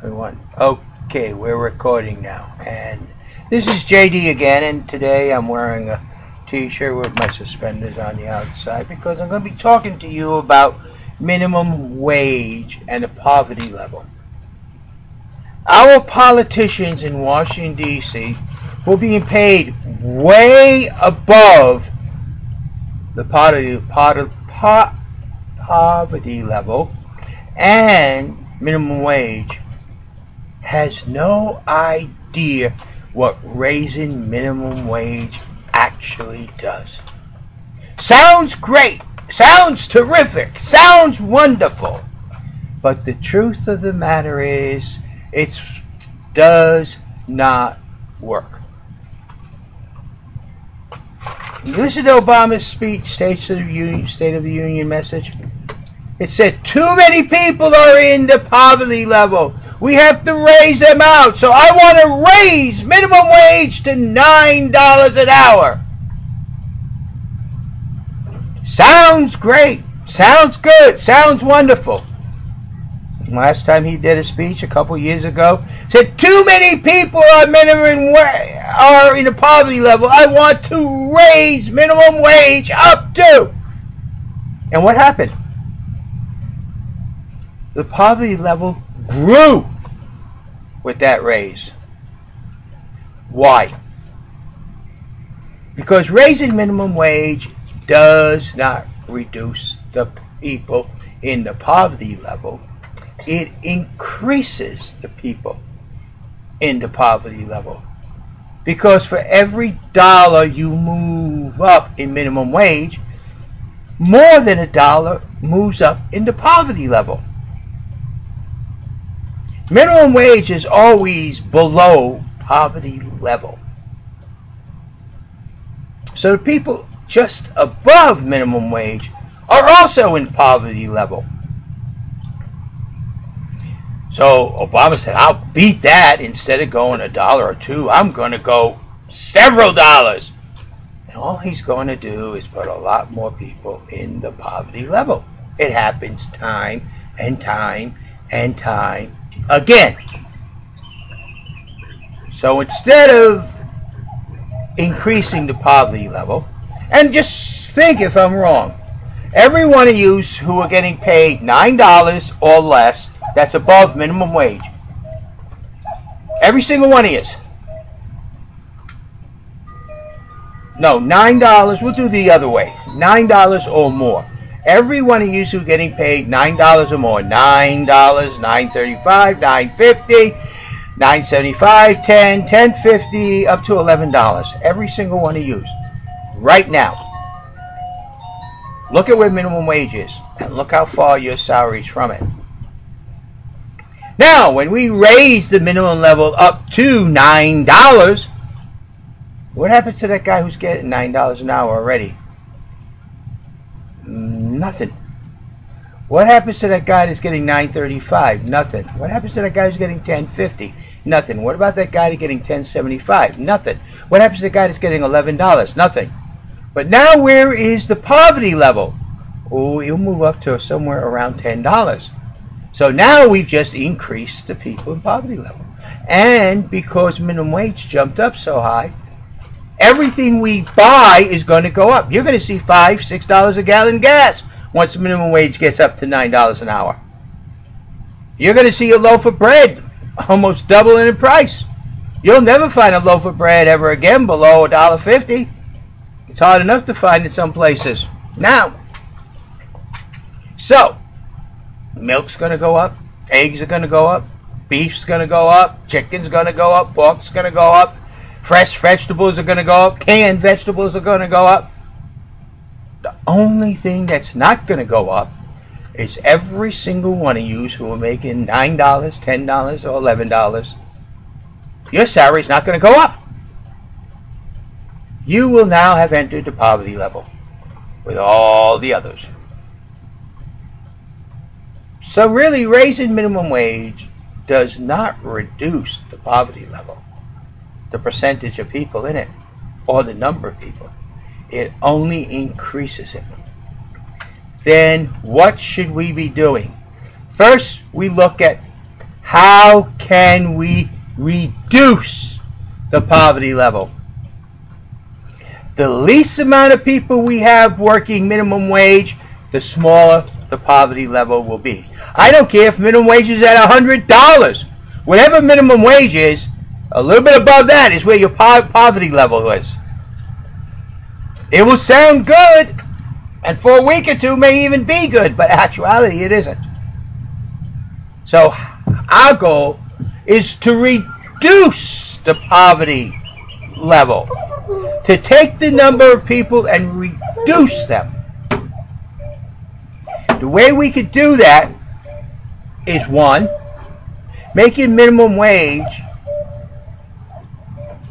Everyone. Okay, we're recording now. And this is JD again, and today I'm wearing a t-shirt with my suspenders on the outside because I'm going to be talking to you about minimum wage and the poverty level. Our politicians in Washington, D.C. were being paid way above the poverty level, and minimum wage has no idea what raising minimum wage actually does. Sounds great, sounds terrific, sounds wonderful, but the truth of the matter is it does not work. You listen to Obama's speech, State of the Union message. It said too many people are in the poverty level. We have to raise them out. So I want to raise minimum wage to $9 an hour. Sounds great. Sounds good. Sounds wonderful. Last time he did a speech a couple years ago, said too many people are in the poverty level. I want to raise minimum wage up to. And what happened? The poverty level grew with that raise. Why? Because raising minimum wage does not reduce the people in the poverty level. It increases the people in the poverty level. Because for every dollar you move up in minimum wage, more than a dollar moves up in the poverty level. Minimum wage is always below poverty level. So the people just above minimum wage are also in poverty level. So Obama said, I'll beat that. Instead of going $1 or $2, I'm going to go several dollars. And all he's going to do is put a lot more people in the poverty level. It happens time and time and time again. So instead of increasing the poverty level, and just think if I'm wrong, every one of you who are getting paid $9 or less, that's above minimum wage. Every single one of you. No, $9. We'll do the other way. $9 or more. Every one of you who are getting paid $9 or more. $9, $9.35, $9.50, $9.75, $10, $10.50, up to $11. Every single one of you. Right now. Look at where minimum wage is. And look how far your salary is from it. Now, when we raise the minimum level up to $9, what happens to that guy who's getting $9 an hour already? Nothing. What happens to that guy that's getting $9.35? Nothing. What happens to that guy who's getting $10.50? Nothing. What about that guy that's getting $10.75? Nothing. What happens to the guy that's getting $11? Nothing. But now where is the poverty level? Oh, he'll move up to somewhere around $10. So now we've just increased the people in poverty level. And because minimum wage jumped up so high, everything we buy is going to go up. You're going to see $5, $6 a gallon gas once the minimum wage gets up to $9 an hour. You're going to see a loaf of bread almost doubling in price. You'll never find a loaf of bread ever again below $1.50. It's hard enough to find in some places now. So, milk's going to go up, eggs are going to go up, beef's going to go up, chicken's going to go up, pork's going to go up, fresh vegetables are going to go up, canned vegetables are going to go up. The only thing that's not going to go up is every single one of you who are making $9, $10, or $11. Your salary's not going to go up. You will now have entered the poverty level with all the others. So really, raising minimum wage does not reduce the poverty level, the percentage of people in it, or the number of people. It only increases it. Then what should we be doing? First, we look at How can we reduce the poverty level? The least amount of people we have working minimum wage, the smaller the poverty level will be. I don't care if minimum wage is at $100. Whatever minimum wage is, a little bit above that is where your poverty level is. It will sound good, and for a week or two may even be good, but in actuality it isn't. So our goal is to reduce the poverty level, to take the number of people and reduce them. The way we could do that is, one, making minimum wage,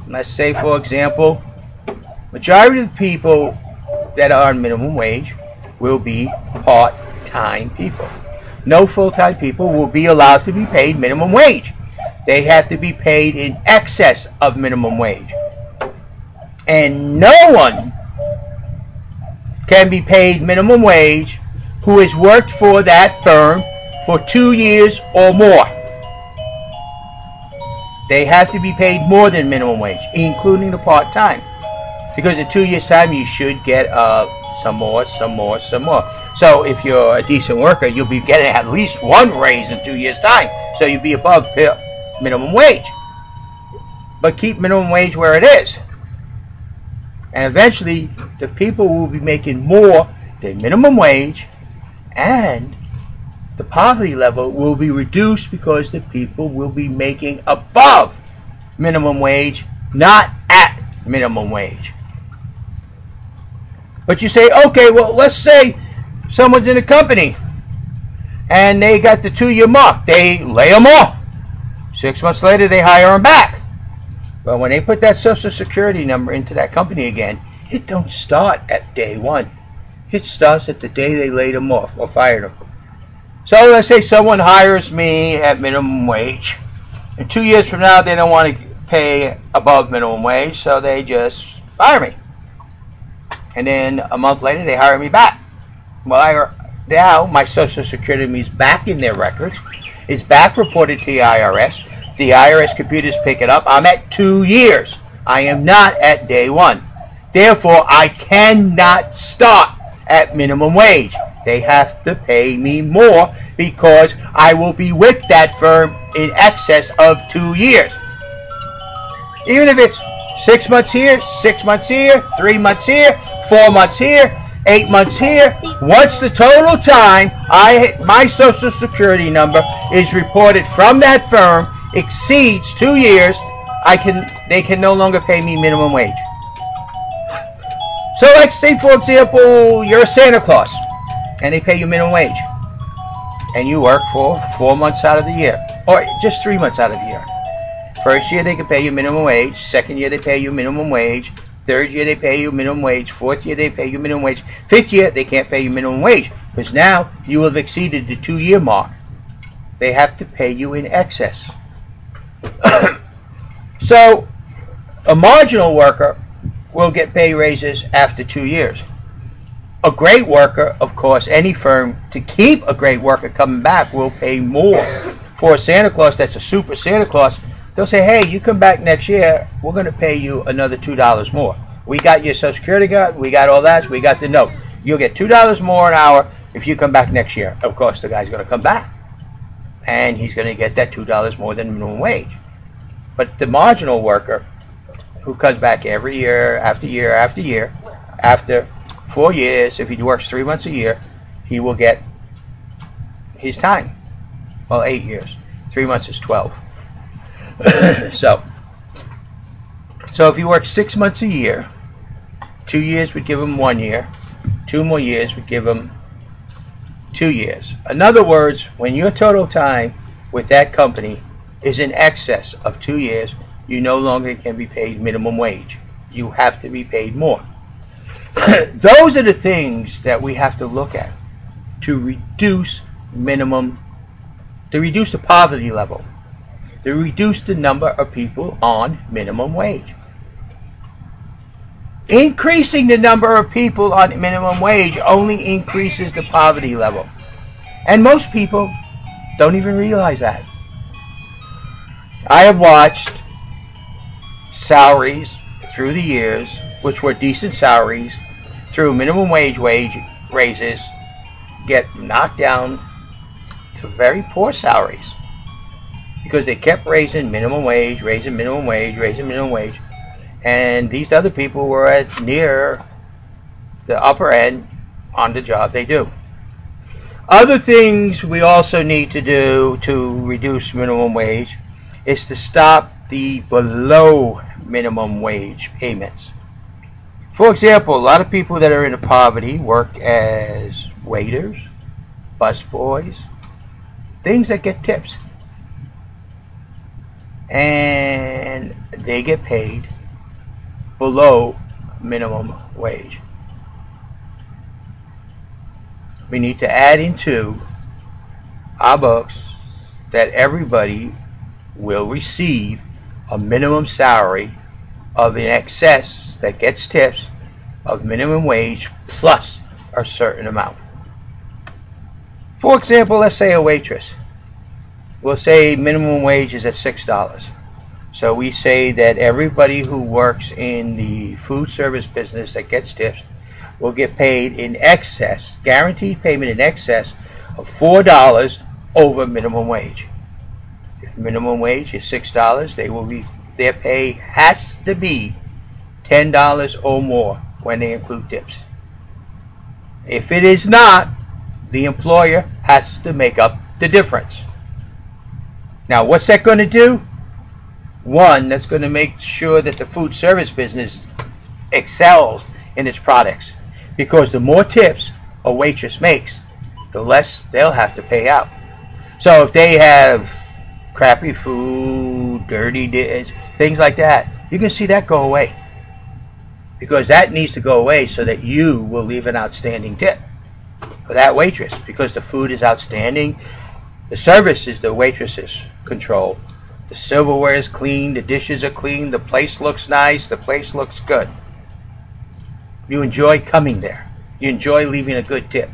let's say for example, majority of the people that are on minimum wage will be part-time people. No full-time people will be allowed to be paid minimum wage. They have to be paid in excess of minimum wage. And no one can be paid minimum wage who has worked for that firm for 2 years or more. They have to be paid more than minimum wage, including the part-time. Because in 2 years' time, you should get some more. So if you're a decent worker, you'll be getting at least one raise in 2 years' time. So you'll be above minimum wage. But keep minimum wage where it is. And eventually, the people will be making more than minimum wage, and the poverty level will be reduced because the people will be making above minimum wage, not at minimum wage. But you say, okay, well, let's say someone's in a company and they got the 2-year mark. They lay them off. 6 months later, they hire them back. But when they put that Social Security number into that company again, it don't start at day one. It starts at the day they laid them off or fired them. So let's say someone hires me at minimum wage. And 2 years from now, they don't want to pay above minimum wage, so they just fire me. And then a month later, they hire me back. Well, now my Social Security is back in their records. It's back reported to the IRS. The IRS computers pick it up. I'm at 2 years. I am not at day one. Therefore, I cannot start at minimum wage. They have to pay me more because I will be with that firm in excess of 2 years. Even if it's 6 months here, 6 months here, 3 months here, 4 months here, 8 months here. Once the total time my Social Security number is reported from that firm exceeds 2 years, they can no longer pay me minimum wage. So let's say, for example, you're a Santa Claus and they pay you minimum wage and you work for 4 months out of the year, or just 3 months out of the year. First year they can pay you minimum wage, second year they pay you minimum wage, third year they pay you minimum wage, fourth year they pay you minimum wage, fifth year they can't pay you minimum wage because now you have exceeded the 2 year mark. They have to pay you in excess. So a marginal worker will get pay raises after 2 years. A great worker, of course, any firm to keep a great worker coming back will pay more. For a Santa Claus that's a super Santa Claus, they'll say, hey, you come back next year, we're going to pay you another $2 more. We got your Social Security card, we got all that, we got the note. You'll get $2 more an hour if you come back next year. Of course, the guy's going to come back, and he's going to get that $2 more than minimum wage. But the marginal worker who comes back every year after year after year, after 4 years, if he works 3 months a year, he will get his time. Well, 8 years. 3 months is 12. So if he works 6 months a year, 2 years would give him 1 year, 2 more years would give him 2 years. In other words, when your total time with that company is in excess of 2 years, you no longer can be paid minimum wage. You have to be paid more. Those are the things that we have to look at to reduce the poverty level, to reduce the number of people on minimum wage. Increasing the number of people on minimum wage only increases the poverty level. And most people don't even realize that. I have watched salaries through the years, which were decent salaries, through minimum wage raises, get knocked down to very poor salaries because they kept raising minimum wage, raising minimum wage, raising minimum wage, and these other people were at near the upper end on the job they do. Other things we also need to do to reduce minimum wage is to stop the below minimum wage payments. For example, a lot of people that are in poverty work as waiters, busboys, things that get tips. And they get paid below minimum wage. We need to add into our books that everybody will receive a minimum salary of in excess that gets tips of minimum wage plus a certain amount. For example, let's say a waitress. We'll say minimum wage is at $6. So we say that everybody who works in the food service business that gets tips will get paid in excess, guaranteed payment in excess of $4 over minimum wage. If minimum wage is $6, their pay has to be $10 or more when they include tips. If it is not, the employer has to make up the difference. Now, what's that going to do? One, that's going to make sure that the food service business excels in its products, because the more tips a waitress makes, the less they'll have to pay out. So if they have crappy food, dirty dishes, things like that, you can see that go away, because that needs to go away so that you will leave an outstanding tip for that waitress, because the food is outstanding, the service is the waitress's control, the silverware is clean, the dishes are clean, the place looks nice, the place looks good. You enjoy coming there. You enjoy leaving a good tip.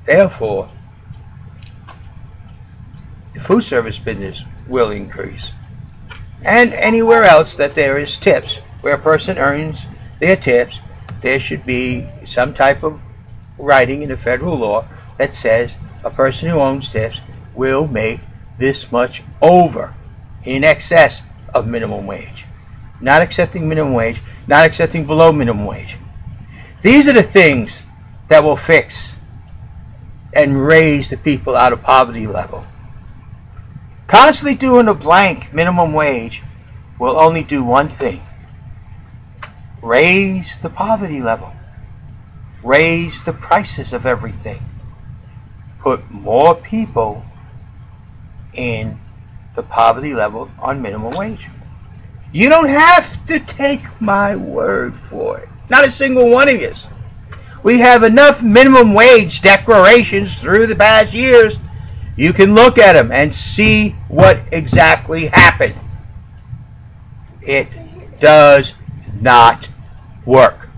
Therefore, the food service business will increase. And anywhere else that there is tips, where a person earns their tips, there should be some type of writing in the federal law that says a person who owns tips will make this much over, in excess of minimum wage. Not accepting minimum wage, not accepting below minimum wage. These are the things that will fix and raise the people out of poverty level. Constantly doing a blank minimum wage will only do one thing: raise the poverty level, raise the prices of everything, put more people in the poverty level on minimum wage. You don't have to take my word for it. Not a single one of you. We have enough minimum wage declarations through the past years. You can look at them and see what exactly happened. It does not work.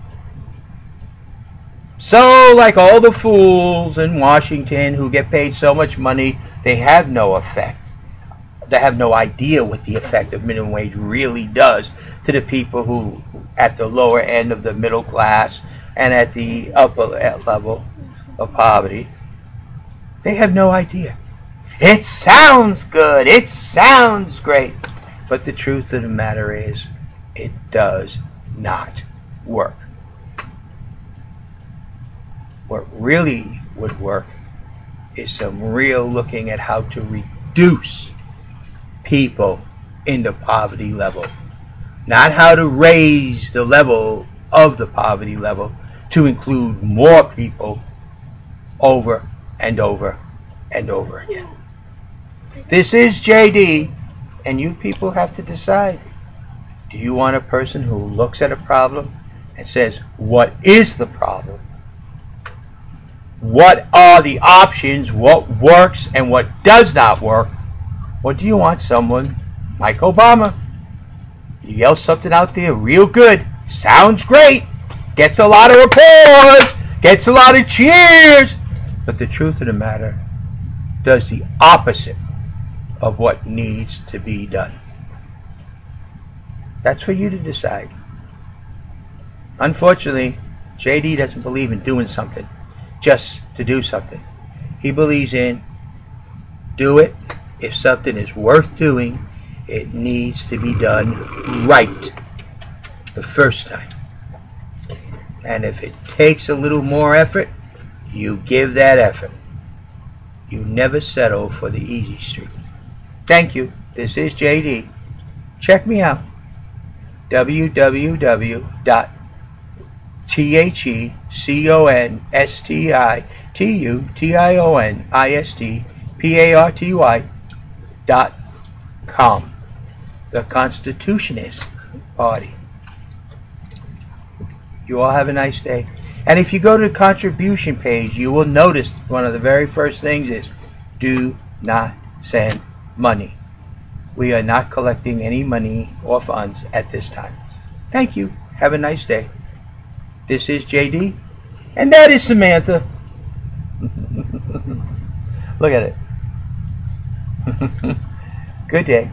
So, like all the fools in Washington who get paid so much money, they have no effect. They have no idea what the effect of minimum wage really does to the people who, at the lower end of the middle class and at the upper level of poverty, they have no idea. It sounds good. It sounds great. But the truth of the matter is, it does not work. What really would work is some real looking at how to reduce people in the poverty level. Not how to raise the level of the poverty level to include more people over and over and over again. This is JD, and you people have to decide. Do you want a person who looks at a problem and says, what is the problem? What are the options? What works and what does not work? Or do you want someone like Obama? You yell something out there real good, sounds great, gets a lot of applause, gets a lot of cheers, but the truth of the matter does the opposite of what needs to be done. That's for you to decide. Unfortunately, JD doesn't believe in doing something just to do something. He believes in do it. If something is worth doing, it needs to be done right the first time. And if it takes a little more effort, you give that effort. You never settle for the easy street. Thank you. This is JD. Check me out. www.theconstitutionistparty.com. The Constitutionist Party. You all have a nice day. And if you go to the contribution page, you will notice one of the very first things is do not send money. We are not collecting any money or funds at this time. Thank you. Have a nice day. This is JD. And that is Samantha. Look at it. Good day.